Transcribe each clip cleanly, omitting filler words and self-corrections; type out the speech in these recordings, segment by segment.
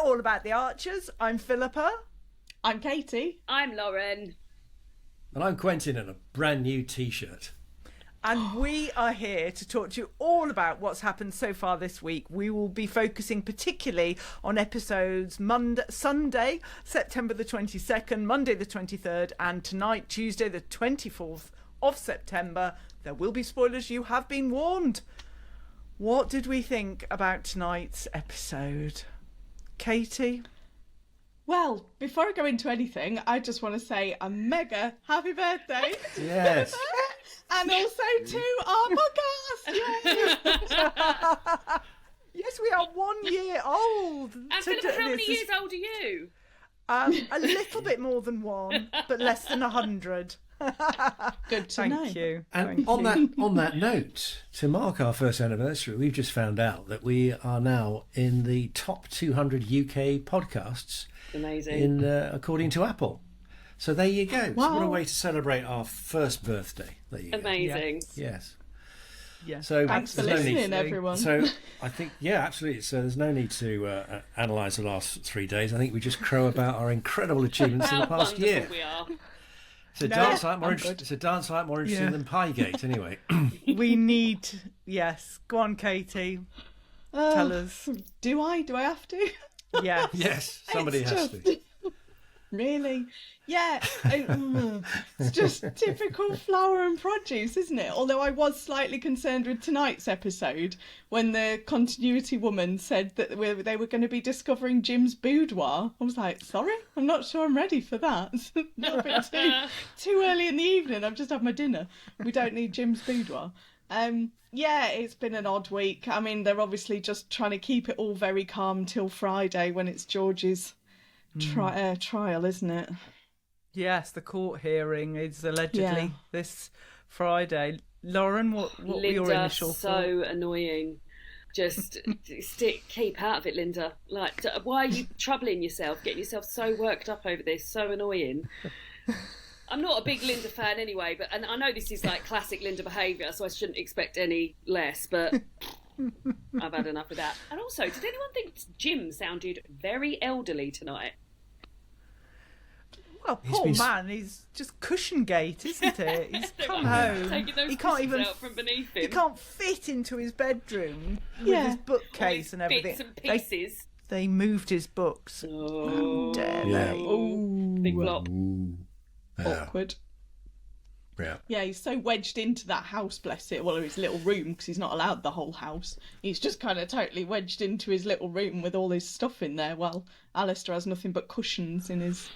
All About the Archers. I'm Philippa. I'm Katie. I'm Lauren. And I'm Quentin in a brand new T-shirt. And we are here to talk to you all about what's happened so far this week. We will be focusing particularly on episodes Sunday, September the 22nd, Monday the 23rd, and tonight, Tuesday the 24th of September. There will be spoilers, you have been warned. What did we think about tonight's episode? Katie? Well, before I go into anything, I just want to say a mega happy birthday. Yes. And also to our podcast. Yay. Yes, we are 1 year old. And Philippa, how many years old are you? A little bit more than one, but less than 100. Good to know. Thank you. And on that note, to mark our first anniversary, we've just found out that we are now in the top 200 UK podcasts. Amazing. According to Apple. So there you go. Wow. So what a way to celebrate our first birthday. There you Amazing. go. Yes. Yeah. So Thanks for there's no listening, need- everyone. So I think, yeah, absolutely. So there's no need to analyse the last 3 days. I think we just crow about our incredible achievements in the How past wonderful year. we are. It's a dance like more interesting than Piegate, anyway. We need... Yes. Go on, Katie. Tell us. Do I have to? Yeah. Yes, somebody It's has just- to. Really? Yeah. It's just typical flower and produce, isn't it? Although I was slightly concerned with tonight's episode when the continuity woman said that they were going to be discovering Jim's boudoir. I was like, sorry, I'm not sure I'm ready for that. It's a little bit too early in the evening. I've just had my dinner. We don't need Jim's boudoir. Yeah, it's been an odd week. I mean, they're obviously just trying to keep it all very calm till Friday when it's George's trial, isn't it? Yes, the court hearing is allegedly this Friday. Lauren, what were your initial thoughts? So annoying. Just keep out of it, Linda. Like, why are you troubling yourself, getting yourself so worked up over this? So annoying. I'm not a big Linda fan anyway, and I know this is like classic Linda behaviour, so I shouldn't expect any less, but I've had enough of that. And also, did anyone think Jim sounded very elderly tonight? Well, poor man, he's just cushion gate, isn't it? He's come home. Taking those He can't cushions even out from beneath him. He can't fit into his bedroom with his bookcase and everything. Bits and pieces. They moved his books. Oh, Dare Yeah. they? Ooh. big flop. Awkward. Yeah. Yeah, he's so wedged into that house, bless it. Well, his little room, because he's not allowed the whole house. He's just kind of totally wedged into his little room with all his stuff in there, while Alistair has nothing but cushions in his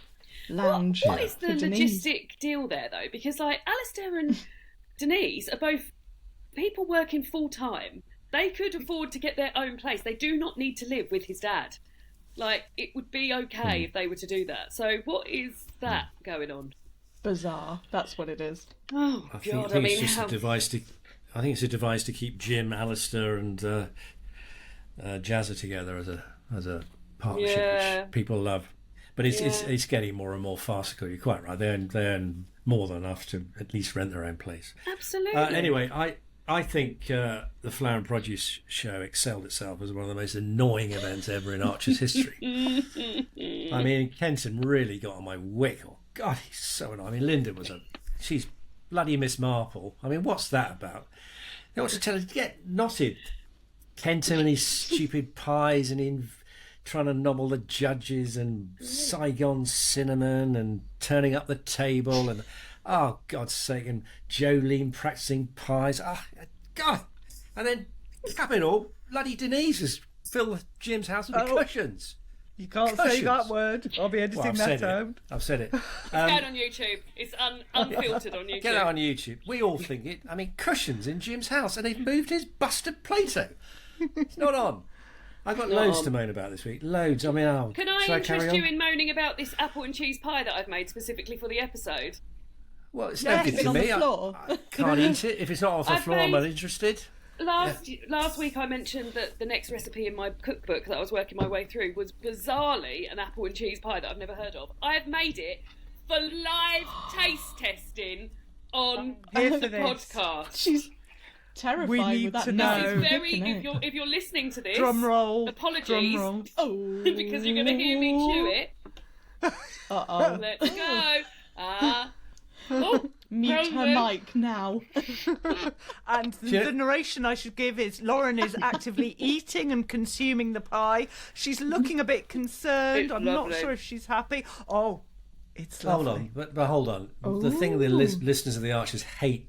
lounge. What is the for Denise. logistic deal there, though? Because, like, Alistair and Denise are both people working full-time. They could afford to get their own place. They do not need to live with his dad. Like, it would be okay if they were to do that. So what is that going on? Bizarre. That's what it is. Oh, I think, God, I think it's just a device to. I think it's a device to keep Jim, Alistair, and Jazza together as a partnership, which people love. But it's getting more and more farcical. You're quite right. They earn more than enough to at least rent their own place. Absolutely. Anyway, I think the Flower and Produce show excelled itself as one of the most annoying events ever in Archer's history. I mean, Quentin really got on my wick. Oh, God, he's so annoying. I mean, Linda she's bloody Miss Marple. I mean, what's that about? They want to tell her to get knotted. Quentin and his stupid pies and trying to nobble the judges and Saigon cinnamon and turning up the table and oh God's sake, and Jolene practicing pies. Oh God! And then cap it all, bloody Denise has filled Jim's house with cushions. You can't say that word. I'll be editing that out. I've said it. It's going on YouTube. It's unfiltered on YouTube. Get it on YouTube. We all think it. I mean, cushions in Jim's house, and they've moved his bust of Plato. It's not on. I've got loads to moan about this week. Loads. I mean, Can I interest you in moaning about this apple and cheese pie that I've made specifically for the episode? Well, it's Yes, no good it's to on me. the floor. I can't eat it. If it's not off the I've floor, I'm made- not interested. Last week I mentioned that the next recipe in my cookbook that I was working my way through was bizarrely an apple and cheese pie that I've never heard of. I have made it for live taste testing on Here the for this. podcast. She's terrified We need with that to noise. know. It's very. Isn't it? If you're listening to this, Drum roll. apologies, Drum roll. Oh. because you're going to hear me chew it. Uh-oh. Let's go. Oh, Mute her mic now. And the narration I should give is Lauren is actively eating and consuming the pie. She's looking a bit concerned. It's I'm lovely. not sure if she's happy. Oh, it's lovely. Hold on, but hold on. The thing the listeners of the Archers hate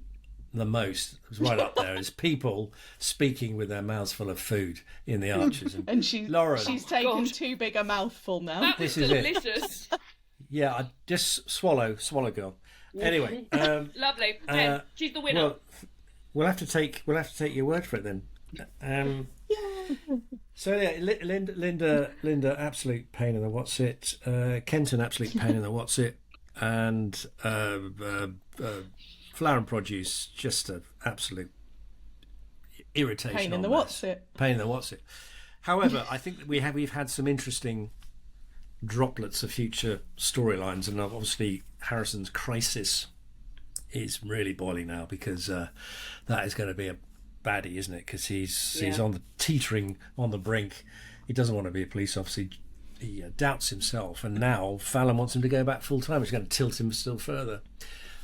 the most, was right up there, is people speaking with their mouths full of food in the Archers. And she's taken too big a mouthful now. That was This is it. delicious. Yeah, I just swallow, girl. Anyway, Lovely. Pen, she's the winner. well, we'll have to take your word for it then. So yeah, Linda, absolute pain in the what's it. Quentin, absolute pain in the what's it, and Flower and Produce, just an absolute irritation. Pain in on the this. what's it. Pain in the what's it. However, I think that we've had some interesting droplets of future storylines, and obviously Harrison's crisis is really boiling now, because that is going to be a baddie, isn't it? Because he's on the teetering on the brink. He doesn't want to be a police officer. He doubts himself, and now Fallon wants him to go back full time, which is going to tilt him still further.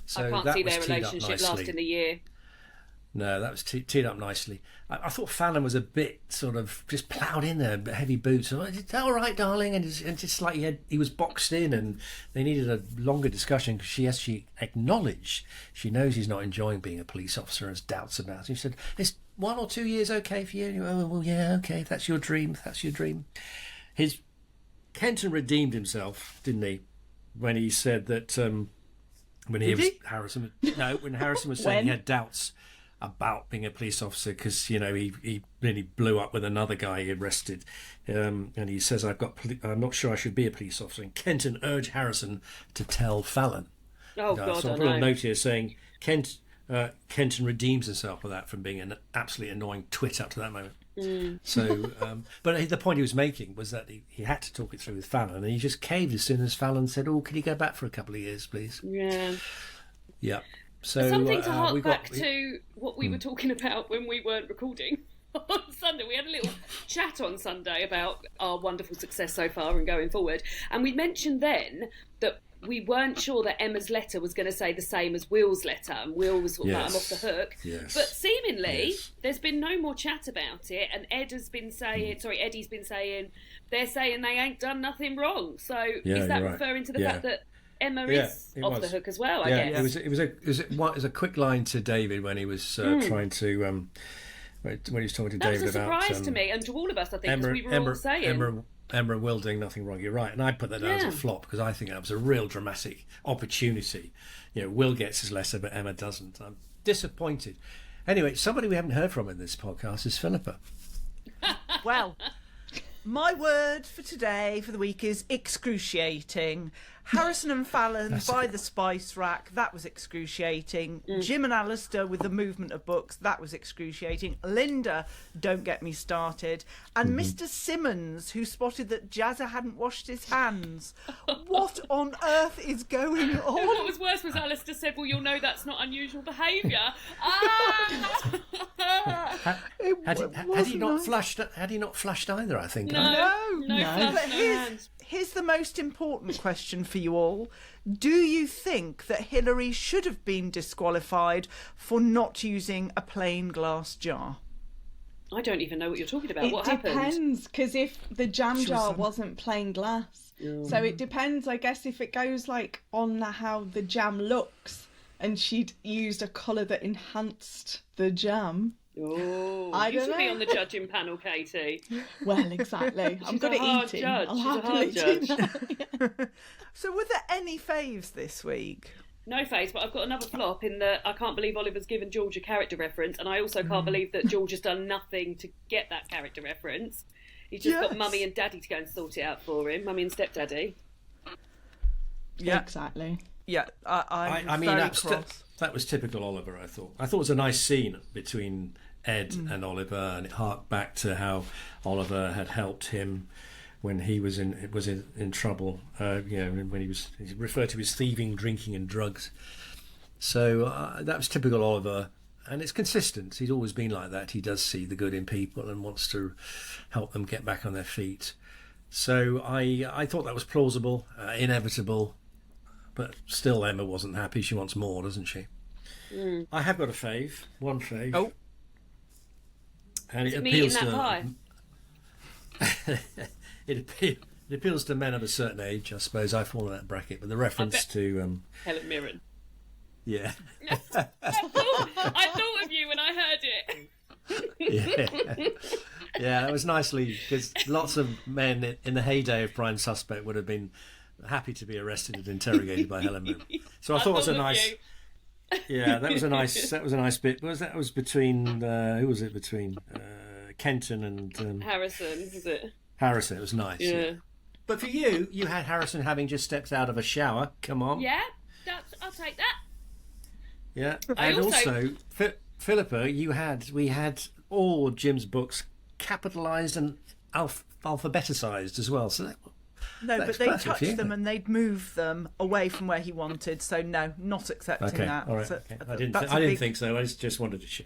So I can't that see was their teed up relationship nicely. lasting a year. No, that was teed up nicely. I thought Fallon was a bit sort of just ploughed in there, heavy boots. It's all right, darling, and just like he was boxed in, and they needed a longer discussion, because she acknowledged she knows he's not enjoying being a police officer, has doubts about it. She said, "Is 1 or 2 years okay for you?" And he went, "Oh, well, yeah, okay, if that's your dream. If that's your dream." Quentin redeemed himself, didn't he, when he said that when Harrison was saying he had doubts about being a police officer, because he really blew up with another guy he arrested, and he says, I'm not sure I should be a police officer, and Quentin urged Harrison to tell Fallon. Oh God, so I put a note here saying Quentin redeems himself for that, from being an absolutely annoying twit up to that moment. So but the point he was making was that he had to talk it through with Fallon, and he just caved as soon as Fallon said, "Oh, can you go back for a couple of years, please?" Yeah. So something to hark back to what we were talking about when we weren't recording on Sunday. We had a little chat on Sunday about our wonderful success so far and going forward, and we mentioned then that we weren't sure that Emma's letter was going to say the same as Will's letter, and Will was sort of like, I'm off the hook. Yes. But seemingly there's been no more chat about it, and Eddie's been saying they're saying they ain't done nothing wrong. So is that referring to the fact that Emma is off the hook as well? I guess it was a quick line to David when he was trying to when he was talking to that David was a about surprise to me and to all of us, I think, because we were all saying Emma and Will doing nothing wrong. You're right, and I put that down as a flop, because I think that was a real dramatic opportunity. Will gets his letter, but Emma doesn't. I'm disappointed. Anyway, somebody we haven't heard from in this podcast is Philippa. Well, my word for today, for the week, is excruciating. Harrison and Fallon by the spice rack, that was excruciating. Jim and Alistair with the movement of books, that was excruciating. Linda, don't get me started. And Mr. Simmons, who spotted that Jazza hadn't washed his hands. What on earth is going on? What was worse was Alistair said, well, you'll know that's not unusual behaviour. Had he not flushed either, I think. No. But here's the most important question for you all. Do you think that Hillary should have been disqualified for not using a plain glass jar? I don't even know what you're talking about. What It happened? depends, because if the jam jar wasn't plain glass, so it depends. I guess if it goes like on how the jam looks, and she'd used a colour that enhanced the jam. Oh, I you don't should be know. on the judging panel, Katie. Well, exactly. I'm good a at hard eating. judge. I'll She's a happily hard do judge. that. So were there any faves this week? No face, but I've got another flop in that I can't believe Oliver's given George a character reference, and I also can't believe that George has done nothing to get that character reference. He's just got Mummy and Daddy to go and sort it out for him, Mummy and Stepdaddy. Yeah. Exactly. Yeah, I'm mean, very cross. that was typical Oliver, I thought. I thought it was a nice scene between Ed and Oliver, and it harked back to how Oliver had helped him when he was in trouble. When he referred to his thieving, drinking, and drugs. So that was typical Oliver. and it's consistent. He's always been like that. He does see the good in people and wants to help them get back on their feet. So I thought that was plausible, inevitable, but still Emma wasn't happy. She wants more, doesn't she? I have got one fave. Oh. And it me eating appeals that to... pie? It appeals to men of a certain age, I suppose. I fall in that bracket, but the reference to Helen Mirren. yeah, I thought of you when I heard it. yeah, that was nicely, because lots of men in the heyday of Prime Suspect would have been happy to be arrested and interrogated by Helen Mirren. So I thought it was a nice. Yeah, that was a nice bit. That was between who was it between Quentin and Harrison, was it? Harrison. It was nice. Yeah. But for you had Harrison having just stepped out of a shower. Come on. Yeah, I'll take that. Yeah, and also Philippa, we had all Jim's books capitalised and alphabeticised as well. So but they'd touch them and they'd move them away from where he wanted. So no, not accepting that. All right. So, okay. I didn't think so. I just wanted to.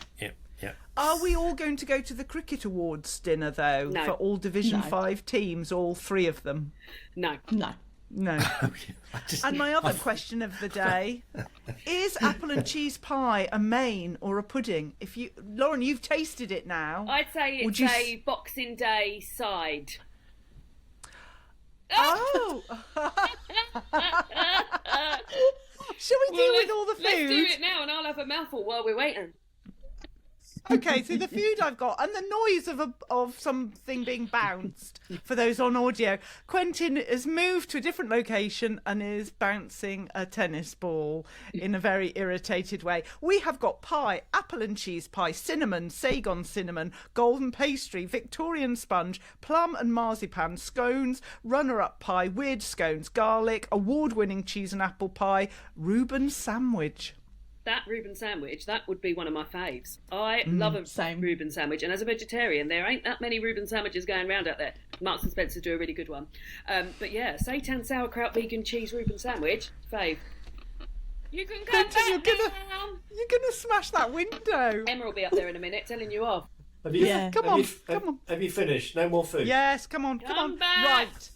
Yeah. Are we all going to go to the Cricket Awards dinner though? No. For all Division 5 teams, all 3 of them? No. No. And my other question of the day is: apple and cheese pie a main or a pudding? Lauren, you've tasted it now. I'd say it's a Boxing Day side. Oh. Shall we deal with all the food? Let's do it now, and I'll have a mouthful while we're waiting. Okay, so the food I've got and the noise of something being bounced for those on audio. Quentin has moved to a different location and is bouncing a tennis ball in a very irritated way. We have got pie, apple and cheese pie, cinnamon, Saigon cinnamon, golden pastry, Victorian sponge, plum and marzipan, scones, runner-up pie, weird scones, garlic, award-winning cheese and apple pie, Reuben sandwich. That Reuben sandwich, that would be one of my faves. I love a Reuben sandwich, and as a vegetarian, there ain't that many Reuben sandwiches going around out there. Marks and Spencer do a really good one. But yeah, seitan sauerkraut vegan cheese Reuben sandwich, fave. You can come Quentin, back you're gonna smash that window. Emma will be up there in a minute, telling you off. Come on. Have you finished? No more food? Yes, come on. Back. Right.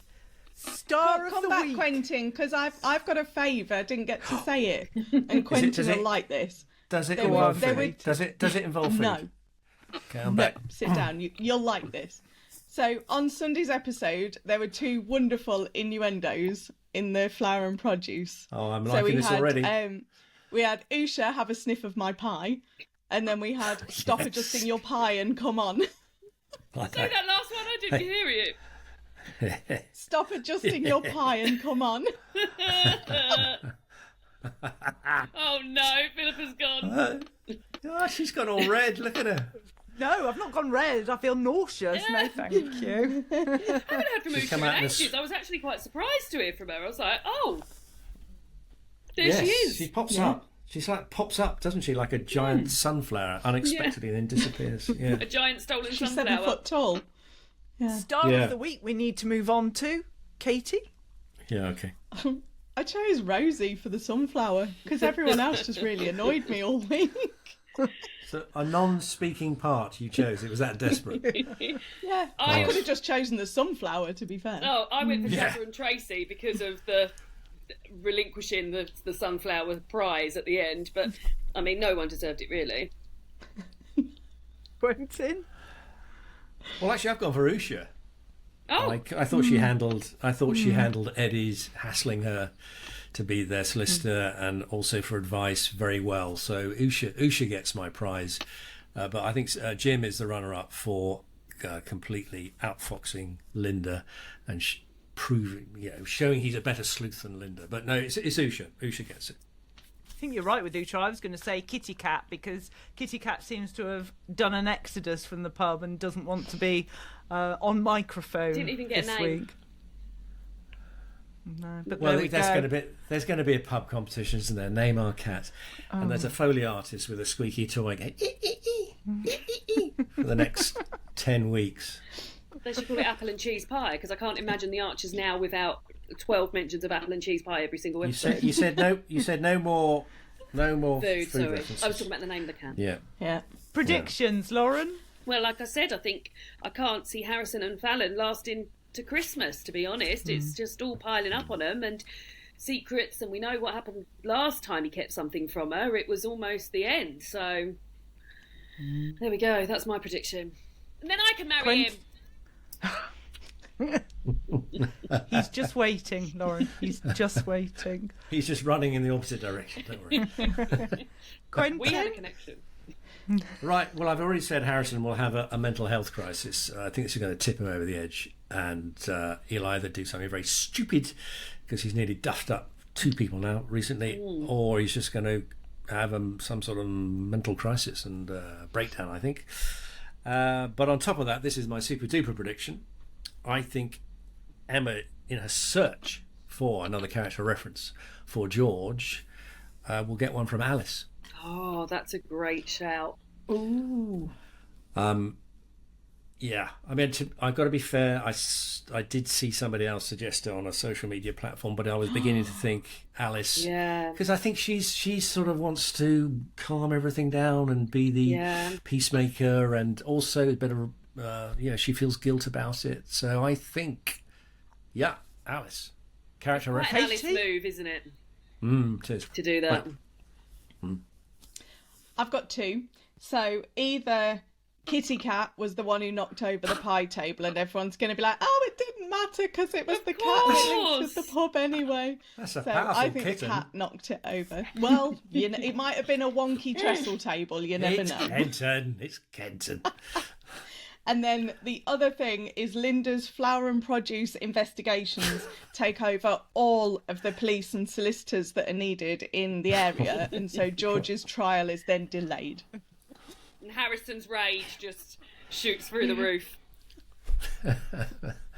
Star of Come the back, week. Quentin, because I've got a favour. Didn't get to say it, and Quentin will like this. Does it There involve were- food? Does it involve food? No, Okay, I'm back. sit down. You'll like this. So on Sunday's episode, there were 2 wonderful innuendos in the flower and produce. Oh, I'm So liking this already. We had Usha have a sniff of my pie, and then we had stop adjusting your pie and come on. Say that last one, I didn't hear it. Stop adjusting your pie and come on. Oh no, Philippa's gone. Oh, she's gone all red. Look at her. No, I've not gone red. I feel nauseous. No, thank you. I haven't heard from She's Usha come in out in a ages. I was actually quite surprised to hear from her. I was like, oh, there Yes, she is. she pops up. She's like pops up, doesn't she? Like a giant sunflower, unexpectedly, and then disappears. Yeah. A giant stolen She's sunflower. 7 foot tall. Yeah. Star Yeah. of the week we need to move on to. Katie? Yeah. Okay. I chose Rosie for the sunflower because everyone else just really annoyed me all week. So a non-speaking part you chose. It was that desperate. Yeah, I could have just chosen the sunflower, to be fair. Oh, I went for Trevor and Tracy because of the relinquishing the sunflower prize at the end. But I mean, no one deserved it really. Quentin? Well, actually, I've gone for Usha. Oh, I thought she handled. I thought she handled Eddie's hassling her to be their solicitor and also for advice very well. So Usha gets my prize, but I think Jim is the runner-up for completely outfoxing Linda and proving, showing he's a better sleuth than Linda. But no, it's Usha. Usha gets it. I think you're right with Ucha. I was going to say Kitty Cat because Kitty Cat seems to have done an exodus from the pub and doesn't want to be on microphone. Didn't even get this a name. week. No, but Well, there we go. there's going to be a pub competition, isn't there? Name our cat, and there's a Foley artist with a squeaky toy going for the next 10 weeks. they should call it apple and cheese pie because I can't imagine the Archers now without 12 mentions of apple and cheese pie every single episode. You said no more No more Food, sorry. references. I was talking about the name of the can. Yeah. Predictions, Lauren? Well, like I said, I think I can't see Harrison and Fallon lasting to Christmas, to be honest. It's just all piling up on them, and secrets, and we know what happened last time he kept something from her. It was almost the end. So there we go. That's my prediction. And then I can marry him. He's just waiting, Lauren. He's just waiting. He's just running in the opposite direction, don't worry. Quentin? We had a connection. Right, well, I've already said Harrison will have a mental health crisis. I think this is going to tip him over the edge, and he'll either do something very stupid, because he's nearly duffed up 2 people now recently, or he's just going to have some sort of mental crisis and breakdown, I think. But on top of that, this is my super duper prediction. I think Emma, in her search for another character reference for George, will get one from Alice. Oh, that's a great shout. Ooh. Yeah, I mean, I've got to be fair. I did see somebody else suggest it on a social media platform, but I was beginning to think Alice. Yeah. Because I think she sort of wants to calm everything down and be the peacemaker, and also a bit of, she feels guilt about it. So I think, Alice. Character Quite an reference. Alice move, isn't it? It is. To do that. Right. I've got 2. So either Kitty Cat was the one who knocked over the pie table, and everyone's going to be like, "Oh, it didn't matter because it was the cat that linked with the pub anyway." That's a So powerful I think kitten. the cat knocked it over. Well, it might have been a wonky trestle table. You never know. It's Kenton. And then the other thing is Linda's flower and produce investigations take over all of the police and solicitors that are needed in the area, and so George's trial is then delayed. And Harrison's rage just shoots through the roof.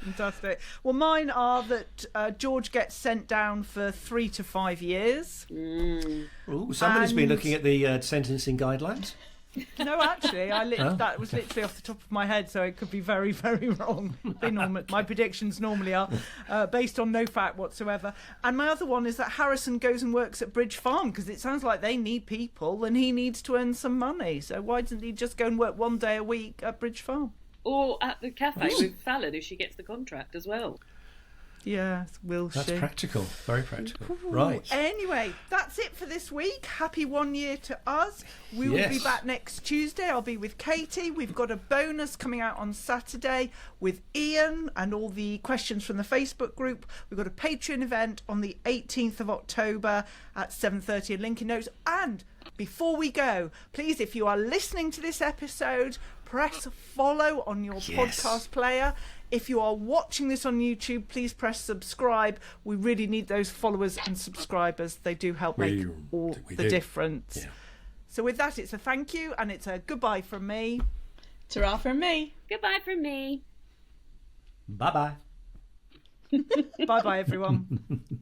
Fantastic. Well, mine are that George gets sent down for 3 to 5 years. Ooh, somebody's been looking at the sentencing guidelines. No, actually, that was literally off the top of my head, so it could be very, very wrong. My predictions normally are based on no fact whatsoever. And my other one is that Harrison goes and works at Bridge Farm, because it sounds like they need people and he needs to earn some money. So why doesn't he just go and work 1 day a week at Bridge Farm? Or at the cafe with Fallon, if she gets the contract as well. Yes, will she? That's practical. Very practical. Ooh, Right. Anyway, that's it for this week. Happy 1 year to us. We will be back next Tuesday. I'll be with Katie. We've got a bonus coming out on Saturday with Ian and all the questions from the Facebook group. We've got a Patreon event on the 18th of October at 7:30 in Lincoln Notes. And before we go, please, if you are listening to this episode, press follow on your podcast player. If you are watching this on YouTube, please press subscribe. We really need those followers and subscribers. They do help make all the difference. Yeah. So with that, it's a thank you and it's a goodbye from me. Ta-ra from me. Goodbye from me. Bye-bye. Bye-bye, everyone.